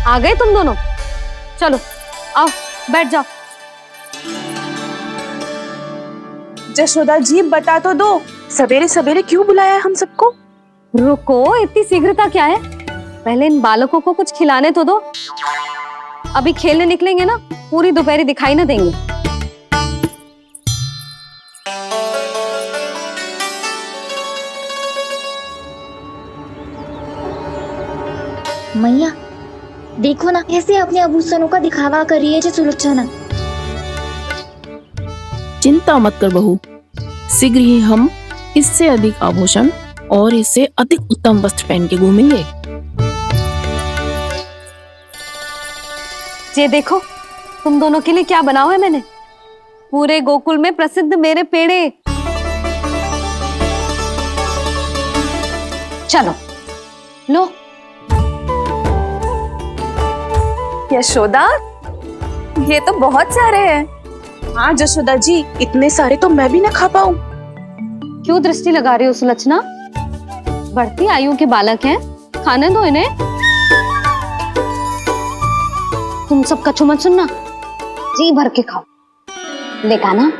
आ गए तुम दोनों? चलो आओ बैठ जाओ। जशोदा जी बता तो दो, सवेरे सवेरे क्यों बुलाया है हम सबको? रुको, इतनी शीघ्रता क्या है? पहले इन बालकों को कुछ खिलाने तो दो। अभी खेलने निकलेंगे ना, पूरी दोपहरी दिखाई ना देंगे। मैया देखो ना, कैसे अपने आभूषणों का दिखावा कर रही है जी सुलोचना। चिंता मत कर बहू, शीघ्र ही हम इससे अधिक आभूषण और इससे अधिक उत्तम वस्त्र पहन के घूमेंगे। ये देखो तुम दोनों के लिए क्या बनाओ है मैंने। पूरे गोकुल में प्रसिद्ध मेरे पेड़े। चलो लो। यशोदा, ये तो बहुत सारे हैं। हाँ जशोदा जी, इतने सारे तो मैं भी ना खा पाऊं। क्यों दृष्टि लगा रही हो सुलक्षणा? बढ़ती आयु के बालक हैं, खाने दो इन्हें। तुम सब कछु मत सुनना, जी भर के खाओ। देखा ना?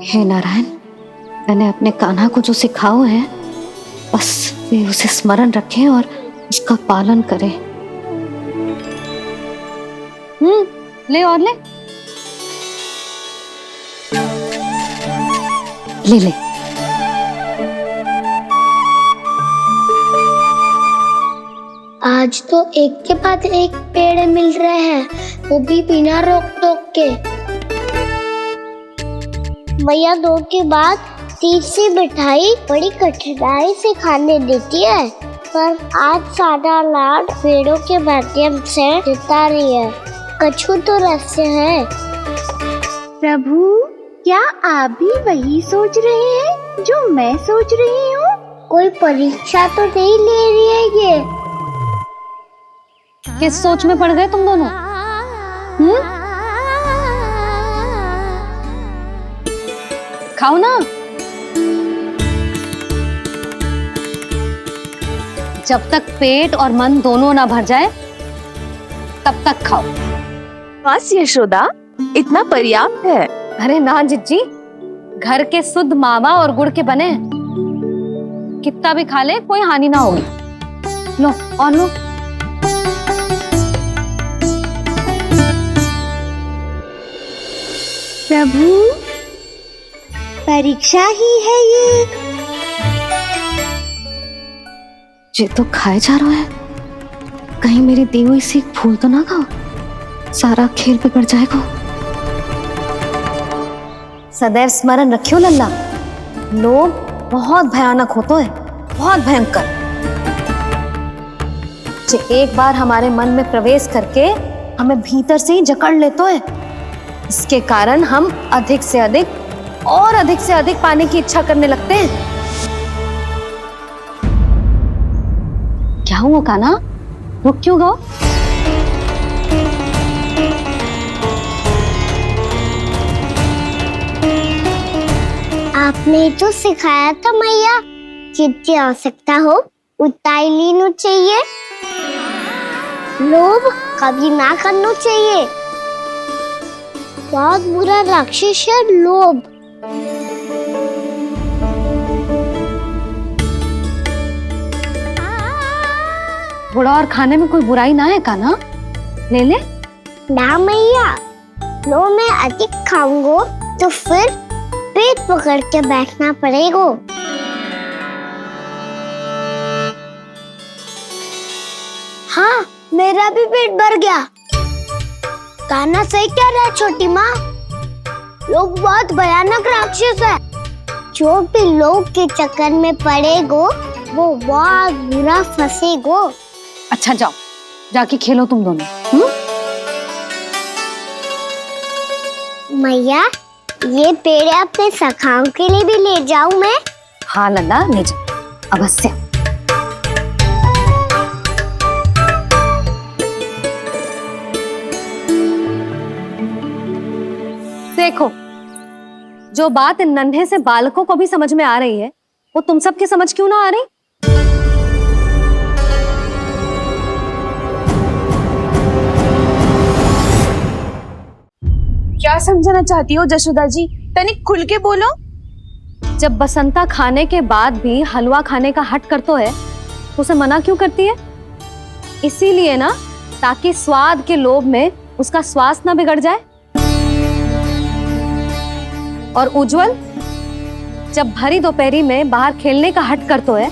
हे नारायण, मैंने अपने कान्हा को जो सिखाओ है, बस वे उसे स्मरण रखें और उसका पालन करें। ले और ले ले ले। आज तो एक के बाद एक पेड़ मिल रहे हैं, वो भी बिना रोक टोक के। मैया दो के बाद तीसरी मिठाई बड़ी कठिनाई से खाने देती है, पर आज सादा लाड पेड़ों के माध्यम से जिता रही है। कछु तो रहस्य है। प्रभु, क्या आप भी वही सोच रहे हैं जो मैं सोच रही हूँ? कोई परीक्षा तो नहीं ले रही है ये? किस सोच में पड़ गए तुम दोनों? खाओ ना। जब तक पेट और मन दोनों ना भर जाए तब तक खाओ। बस यशोदा, इतना पर्याप्त है। अरे ना जिज्जी, घर के शुद्ध मावा और गुड़ के बने, कितना भी खा ले कोई हानि ना होगी। लो और लो। प्रभु, परीक्षा ही है ये तो खाए जा रहा है, कहीं मेरी दी हुई सीख भूल तो ना खाओ, सारा खेल बिगड़ जाएगा। सदैव स्मरण रखियो लल्ला, लोभ बहुत भयानक होता है, बहुत भयंकर। जो एक बार हमारे मन में प्रवेश करके हमें भीतर से ही जकड़ लेता है, इसके कारण हम अधिक से अधिक और अधिक से अधिक पाने की इच्छा करने लगते हैं। क्या हुआ कान्हा, रुक क्यों गए? आपने तो सिखाया था मैया, जितनी आवश्यकता हो उतना ही लेना चाहिए, लोभ कभी ना करना चाहिए। बहुत बुरा राक्षस है लोभ। थोड़ा और खाने में कोई बुराई ना है कान्हा, ले ले। ना मैया, लो मैं अधिक खाऊंगा तो फिर पेट पकड़ के बैठना पड़ेगा। हाँ, मेरा भी पेट भर गया। कान्हा सही कह रहा है छोटी माँ, लोग बहुत भयानक राक्षस है। जो भी लोग के चक्कर में पड़ेगो वो बहुत बुरा फंसेगो। अच्छा जाओ, जाके खेलो तुम दोनों। मैया, ये पेड़ अपने सखाओं के लिए भी ले जाऊं मैं? हाँ लल्ला, ले जाओ अवश्य। देखो, जो बात इन नन्हे से बालकों को भी समझ में आ रही है, वो तुम सबकी समझ क्यों ना आ रही? क्या समझाना चाहती हो जशोदा जी? तनिक खुल के बोलो। जब बसंता खाने के बाद भी हलवा खाने का हट करतो है तो उसे मना क्यों करती है? इसीलिए ना, ताकि स्वाद के लोभ में उसका स्वास्थ्य ना बिगड़ जाए। और उज्जवल, जब भरी दोपहरी में बाहर खेलने का हट करतो है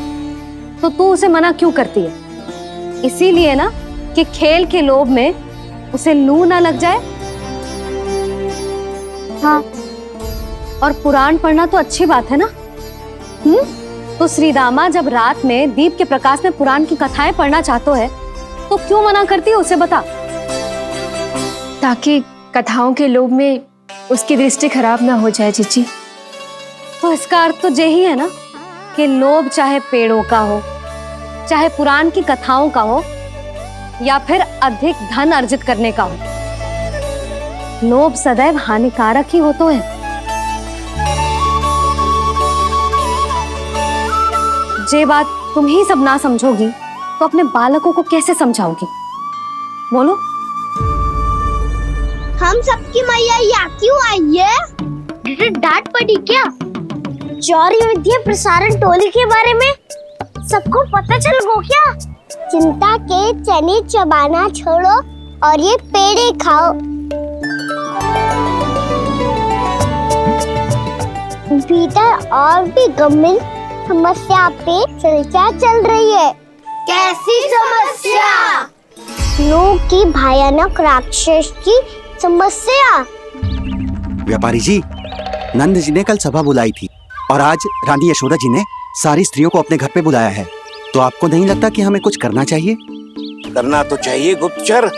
तो तू उसे मना क्यों करती है? इसीलिए ना कि खेल के लोभ में उसे लू ना लग जाए। हाँ, और पुराण पढ़ना तो अच्छी बात है ना। तो श्रीदामा जब रात में दीप के प्रकाश में पुराण की कथाएं पढ़ना चाहतो है तो क्यों मना करती है, उसे बता। ताकि कथाओं के लोभ में उसकी दृष्टि खराब ना हो जाए जीजी। तो इसका अर्थ तो यही है ना कि लोभ चाहे पेड़ों का हो, चाहे पुराण की कथाओं का हो, या फिर अधिक धन अर्जित करने का हो, लोभ सदैव हानिकारक ही होता है। जे बात तुम ही सब ना समझोगी तो अपने बालकों को कैसे समझाओगी? बोलो। हम सबकी मैया यहाँ क्यों आई है? डांट पड़ी क्या? चौरी विद्या प्रसारण टोली के बारे में सबको पता चल गो क्या? चिंता के चने चबाना छोड़ो और ये पेड़े खाओ। भीतर और भी गंभीर समस्या पे चर्चा चल रही है। कैसी समस्या? लोग की भयानक राक्षस की समस्या। व्यापारी जी, नंद जी ने कल सभा बुलाई थी और आज रानी यशोदा जी ने सारी स्त्रियों को अपने घर पे बुलाया है। तो आपको नहीं लगता कि हमें कुछ करना चाहिए? करना तो चाहिए गुप्तचर।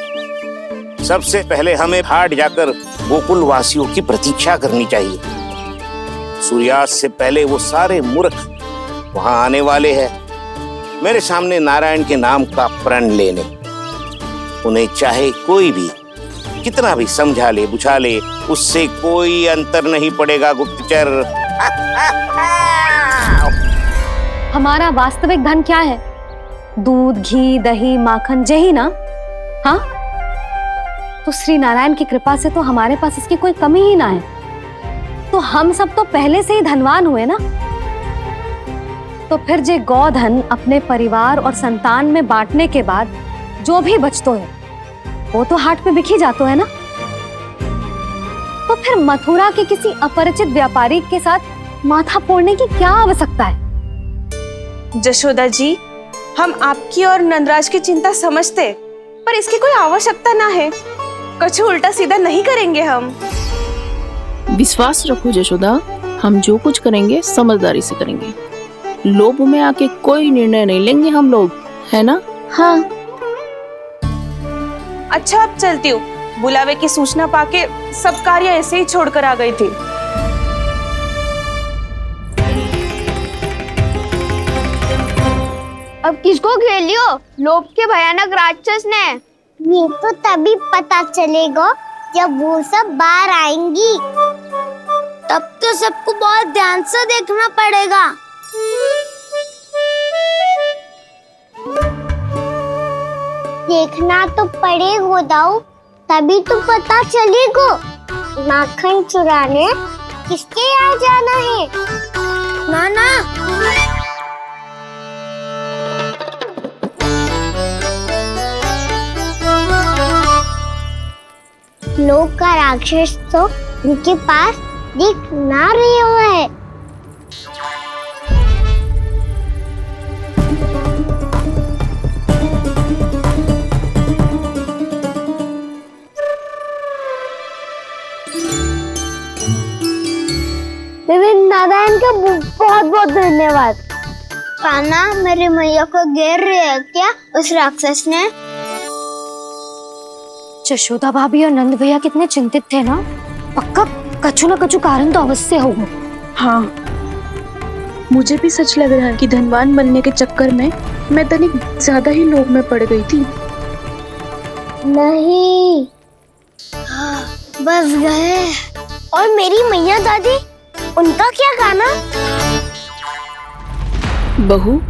सबसे पहले हमें हाट जाकर गोकुल वासियों की प्रतीक्षा करनी चाहिए। सूर्यास्त से पहले वो सारे मूर्ख वहां आने वाले हैं, मेरे सामने नारायण के नाम का प्रण लेने। उन्हें चाहे कोई भी कितना भी समझा ले बुझा ले, उससे कोई अंतर नहीं पड़ेगा गुप्तचर। हमारा वास्तविक धन क्या है? दूध, घी, दही, माखन, यही ना? हाँ, तो श्री नारायण की कृपा से तो हमारे पास इसकी कोई कमी ही ना है। तो हम सब तो पहले से ही धनवान हुए ना। तो फिर जे गोधन अपने परिवार और संतान में बांटने के बाद जो भी बचतो है वो तो हाट पे बिखी जातो है ना। तो फिर मथुरा के किसी अपरिचित व्यापारी के साथ माथा फोड़ने की क्या आवश्यकता है? जशोदा जी, हम आपकी और नंदराज की चिंता समझते, पर इसकी कोई आवश्यकता ना है। कुछ उल्टा सीधा नहीं करेंगे हम। विश्वास रखो जशोदा, हम जो कुछ करेंगे समझदारी से करेंगे। लोभ में आके कोई निर्णय नहीं लेंगे हम लोग, है ना? हाँ। अच्छा, अब चलती हूँ। बुलावे की सूचना पाके सब कार्य ऐसे ही छोड़कर आ गई थी। अब किसको घेलियो? लोभ के भयानक राक्षस ने। ये तो तभी पता चलेगा जब वो सब बाहर आएंगी। तब तो सबको बहुत ध्यान से देखना पड़ेगा। देखना तो पड़ेगा दाऊ, तभी तो पता चलेगा माखन चुराने किसके यहाँ जाना है। नाना, लोग का राक्षस तो उनके पास दिख ना रहे है। नारायण का बहुत बहुत धन्यवाद। कान्हा, मेरी मैया को घेर रहे है क्या उस राक्षस ने? यशोदा भाभी और नंद भैया कितने चिंतित थे ना। पक्का कछु ना कछु कारण तो अवश्य होगा। हाँ, मुझे भी सच लग रहा है कि धनवान बनने के चक्कर में मैं तनिक ज्यादा ही लोभ में पड़ गई थी। नहीं, बस गए। और मेरी मैया दादी उनका क्या गाना? बहू,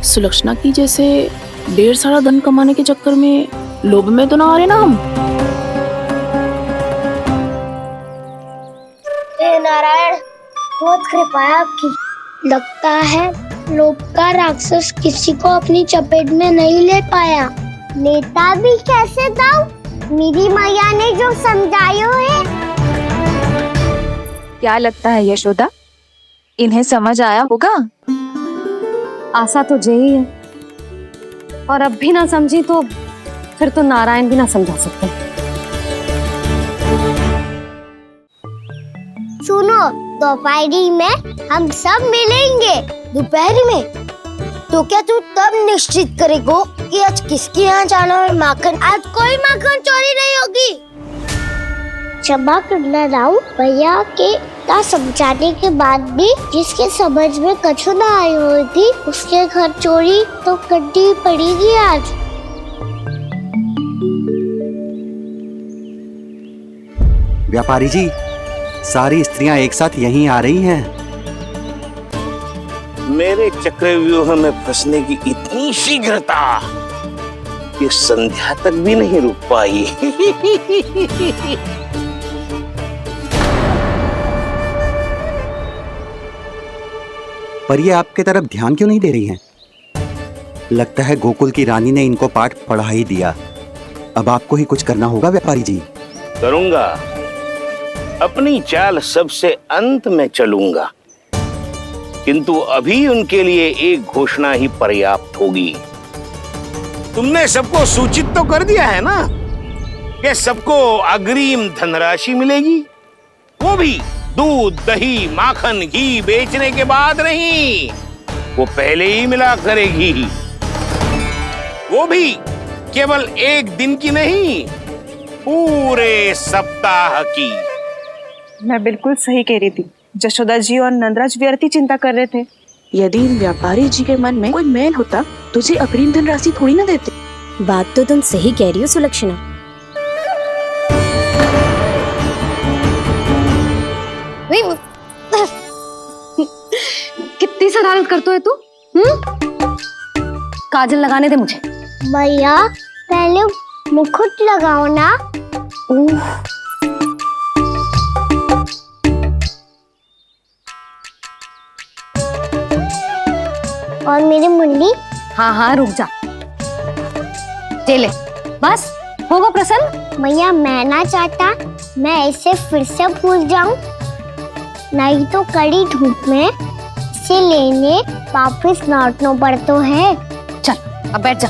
सुलक्षणा की जैसे ढेर सारा धन कमाने के चक्कर में लोभ में तो ना आ रहे ना हम। हे नारायण, बहुत कृपा है आपकी। लगता है लोभ का राक्षस किसी को अपनी चपेट में नहीं ले पाया। लेता भी कैसे था? मेरी मैया ने जो समझायो है। क्या लगता है यशोदा, इन्हें समझ आया होगा? आशा तो यही है, और अब भी ना समझी तो फिर तो नारायण भी ना समझा सकते। सुनो, दोपहरी में हम सब मिलेंगे। दोपहरी में? तो क्या तू तब निश्चित करेगो कि आज किसके यहाँ जाना है माखन? आज कोई माखन चोरी नहीं होगी। क्षमा करना राव, भैया के का समझाने के बाद भी जिसके समझ में कछु ना आई होगी उसके घर चोरी तो करनी पड़ेगी आज। व्यापारी जी, सारी स्त्रियां एक साथ यहीं आ रही हैं। मेरे चक्रव्यूह में फंसने की इतनी शीघ्रता कि संध्या तक भी नहीं रुक पाई। पर ये आपके तरफ ध्यान क्यों नहीं दे रही हैं? लगता है गोकुल की रानी ने इनको पाठ पढ़ा ही दिया। अब आपको ही कुछ करना होगा व्यापारी जी। करूंगा, अपनी चाल सबसे अंत में चलूंगा, किंतु अभी उनके लिए एक घोषणा ही पर्याप्त होगी। तुमने सबको सूचित तो कर दिया है ना कि सबको अग्रिम धनराशि मिलेगी, वो भी दूध, दही, माखन, घी बेचने के बाद नहीं, वो पहले ही मिला करेगी। वो भी केवल एक दिन की नहीं, पूरे सप्ताह की। मैं बिल्कुल सही कह रही थी। जशोदा जी और नंदराज व्यर्थ ही चिंता कर रहे थे। यदि इन व्यापारी जी के मन में कोई मैल होता तुझे अग्रिम धनराशि थोड़ी ना देते। बात तो तुम सही कह रही हो सुलक्षणा। कितनी शरारत करते हो तू? काजल लगाने दे मुझे। भैया पहले मुकुट लगाओ ना। और मेरी मुरली? हाँ हाँ रुक जा, ये ले, बस होगा प्रसन्न। भैया मैं ना चाहता मैं इसे फिर से भूल जाऊं, नहीं तो कड़ी धूप में इसे लेने वापस लौटना पड़ता है। चल अब बैठ जा,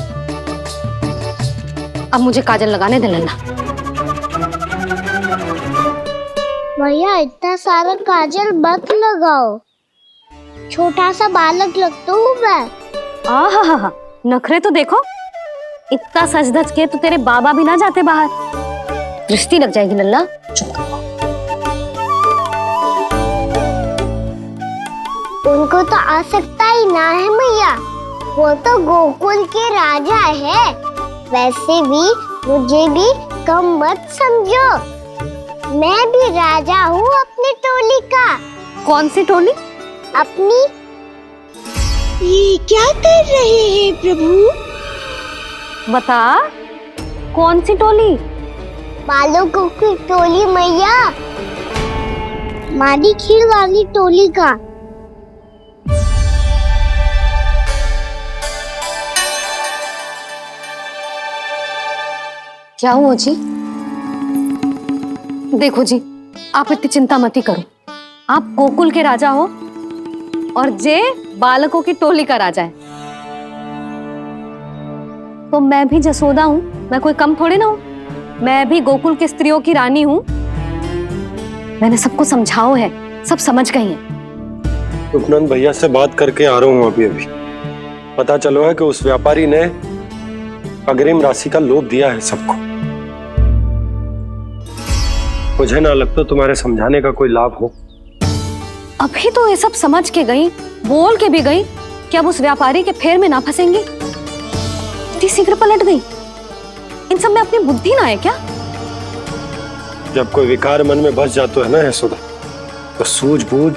अब मुझे काजल लगाने दे लेना। भैया इतना सारा काजल मत लगाओ, छोटा सा बालक लगता हूँ मैं। आहा, नखरे तो देखो, इतना सज धज के तो तेरे बाबा भी ना जाते बाहर, दृष्टि लग जाएगी लल्ला। उनको तो आ सकता ही ना है भैया, वो तो गोकुल के राजा है। वैसे भी मुझे भी कम मत समझो, मैं भी राजा हूँ अपनी टोली का। कौन सी टोली? अपनी। ये क्या कर रहे हैं प्रभु? बता, कौन सी टोली? बालकों की टोली मैया, मारी खीर वाली टोली का। क्या हुआ जी? देखो जी, आप इतनी चिंता मत ही करो। आप गोकुल के राजा हो और जे बालकों की टोली का राजा है, तो मैं भी जसोदा हूँ, मैं कोई कम थोड़ी ना हूँ। मैं भी गोकुल की स्त्रियों की रानी हूँ। मैंने सबको समझाओ है, सब समझ गई हैं। उपनंद भैया से बात करके आ रहा हूँ अभी। पता चलो है कि उस व्यापारी ने अग्रिम राशि का लोभ दिया है सबको। मुझे ना लगता तुम्हारे समझाने का कोई लाभ हो। अभी तो ये सब समझ के गई, बोल के भी गई कि अब उस व्यापारी के फेर में ना फंसेंगी। इतनी शीघ्र पलट गई, इन सब में अपनी बुद्धि ना है क्या? जब कोई विकार मन में बस जाता है ना यशोदा, तो सूझबूझ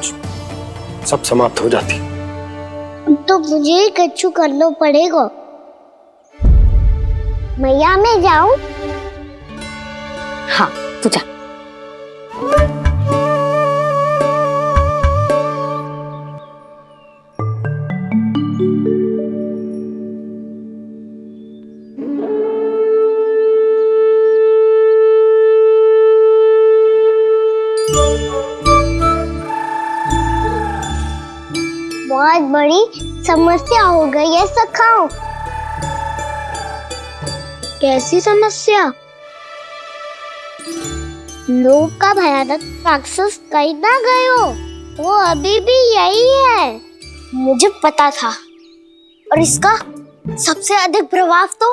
सब समाप्त हो जाती। तो मुझे ही कच्चू करना पड़ेगा। मैया मैं जाऊं? हाँ तू जा। बहुत बड़ी समस्या हो गई है सखाओ। कैसी समस्या? लोभ का भयानक राक्षस कहीं ना गए हो, वो अभी भी यही है। मुझे पता था। और इसका सबसे अधिक प्रभाव तो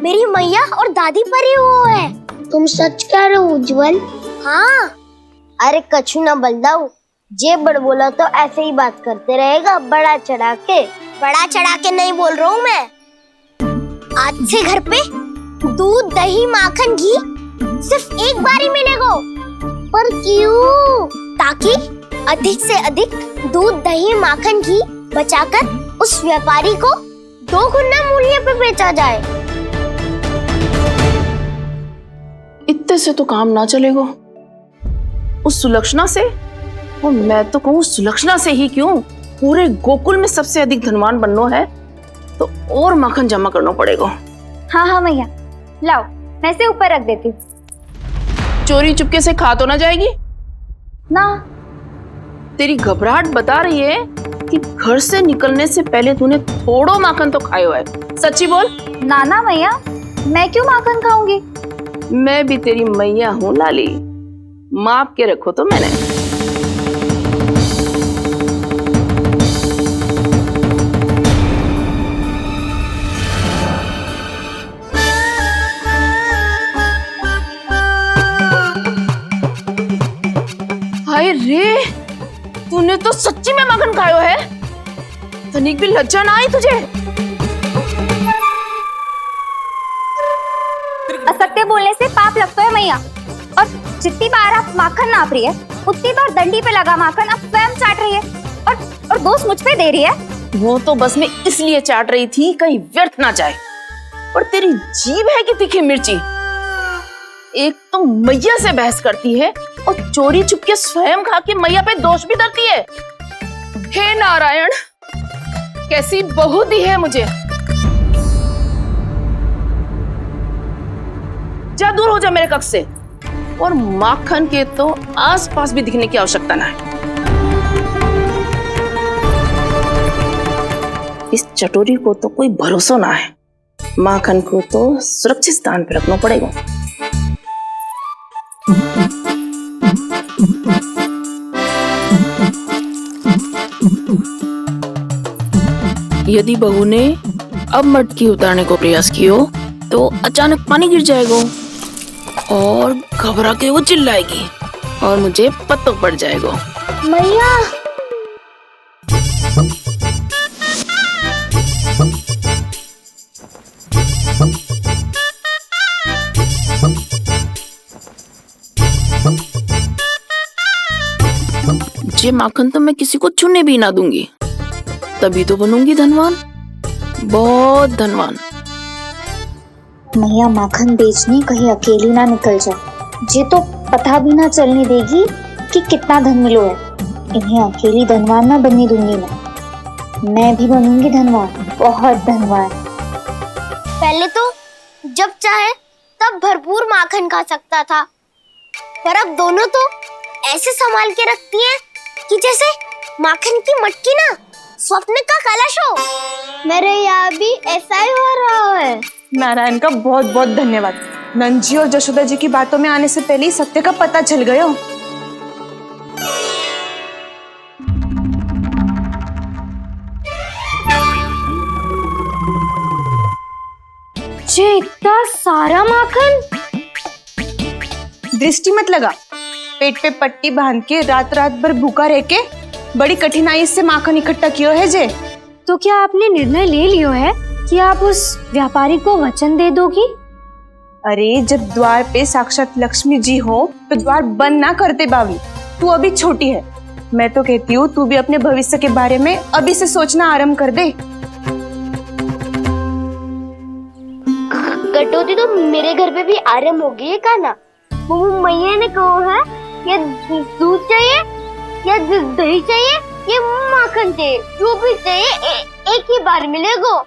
मेरी मैया और दादी पर ही हुआ है। तुम सच कह रहे हो उज्जवल? हाँ। अरे कछु ना बलदाऊ, जे बड़ बोला तो ऐसे ही बात करते रहेगा बड़ा चढ़ा के। बड़ा चढ़ा के नहीं बोल रहा हूँ मैं। आज से घर पे दूध दही माखन घी सिर्फ एक बार ही मिलेगा। पर क्यों? ताकि अधिक से अधिक दूध दही माखन घी बचाकर उस व्यापारी को 2 गुना मूल्य पे बेचा जाए। इतने से तो काम ना चलेगा। उस सुलक्षणा से, और मैं तो कहूँ सुलक्षणा से ही क्यों, पूरे गोकुल में सबसे अधिक धनवान बनना है तो और माखन जमा करना पड़ेगा। हाँ हाँ मैया, लाओ मैं इसे ऊपर रख देती हूँ। चोरी चुपके से खा तो ना जाएगी ना? तेरी घबराहट बता रही है कि घर से निकलने से पहले तूने थोड़ा माखन तो खाया है। सच्ची बोल। ना ना मैया, मैं क्यों माखन खाऊंगी? मैं भी तेरी मैया हूँ लाली, माप के रखो तो मैंने। हाय रे, तूने तो सच्ची में माखन खायो है। तनिक भी लज्जा ना आई तुझे? असत्य बोलने से पाप लगता है मैया। और जितनी बार आप माखन नाप रही है, उतनी बार डंडी पे लगा माखन आप स्वयं चाट रही है और दोष मुझ पे दे रही है। वो तो बस मैं इसलिए चाट रही थी कहीं व्यर्थ ना जाए। और तेरी जीभ है कि तीखी मिर्ची। एक तो मैया से बहस करती है और चोरी चुपके स्वयं खा के मैया पे दोष भी धरती है। हे नारायण, कैसी बहू दी है मुझे। जा, दूर हो जा मेरे कक्ष से। और माखन के तो आसपास भी दिखने की आवश्यकता ना है। इस चटोरी को तो कोई भरोसा ना है। माखन को तो सुरक्षित स्थान पर रखना पड़ेगा। यदि बहू ने अब मटकी उतारने को प्रयास किया तो अचानक पानी गिर जाएगा और घबरा के वो चिल्लाएगी और मुझे पता पड़ जाएगा। मैया, ये माखन तो मैं किसी को छूने भी ना दूंगी, तभी तो बनूंगी धनवान, बहुत धनवान। मैया माखन बेचने कहीं अकेली ना निकल जाए। ये तो पता भी ना चलने देगी कि कितना धन मिलो है। इन्हें अकेली धनवान ना बनने दूंगी मैं भी बनूंगी धनवान, बहुत धनवान। पहले तो जब चाहे तब भरपूर माखन खा सकता था, पर अब दोनों तो ऐसे संभाल के रखती हैं कि जैसे माखन की मटकी ना स्वप्न का कलश हो। मेरे यहाँ भी ऐसा ही हो रहा है। नारायण का बहुत बहुत धन्यवाद। नंद जी और जशोदा जी की बातों में आने से पहले ही सत्य का पता चल गया। ये इतना सारा माखन? दृष्टि मत लगा। पेट पे पट्टी बांध के रात रात भर भूखा रह के बड़ी कठिनाई से माखन इकट्ठा किया है जे। तो क्या आपने निर्णय ले लियो है कि आप उस व्यापारी को वचन दे दोगी? अरे जब द्वार पे साक्षात लक्ष्मी जी हो तो द्वार बंद ना करते बावी। तू अभी छोटी है, मैं तो कहती हूँ तू भी अपने भविष्य के बारे में अभी से सोचना आरंभ कर दे। कटौती तो मेरे घर पे भी आरंभ हो गई है काना। वो मैया ने कहा है ये दूध चाहिए या दही चाहिए या माखन चाहिए, जो भी चाहिए एक ही बार मिलेगा।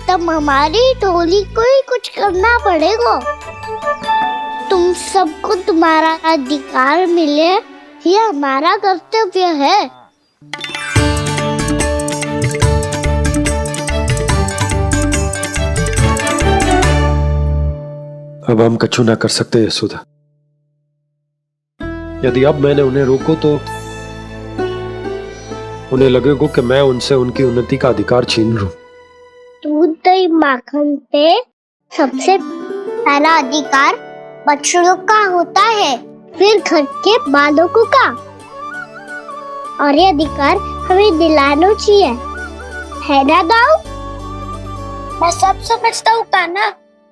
तब हमारी टोली को ही कुछ करना पड़ेगा। तुम सबको तुम्हारा अधिकार मिले, ये हमारा कर्तव्य है। अब हम कछु ना कर सकते यशोदा। यदि अब मैंने उन्हें रोको तो उन्हें लगेगा कि मैं उनसे उनकी उन्नति का अधिकार छीन लूं। दूध दही माखन पे सबसे पहला अधिकार बछड़ों का होता है, फिर घर के बालकों का, और ये अधिकार हमें दिलाना चाहिए, है ना दाऊ? मैं सब समझता हूँ कान्हा,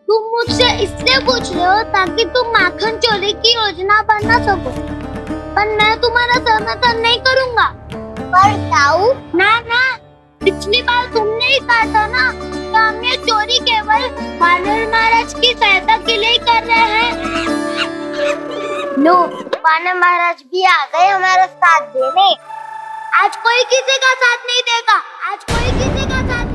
तुम मुझसे इसलिए पूछ रहे हो ताकि तुम माखन चोरी की योजना बना सको, पर मैं तुम्हारा समर्थन नहीं करूँगा। पर दाऊ ना, पिछली बार तुमने ही कहा था ना कि हम ये चोरी केवल वानर महाराज की सहायता के लिए कर रहे हैं। लो, वानर महाराज भी आ गए हमारा साथ देने। आज कोई किसी का साथ नहीं देगा, आज कोई किसी का साथ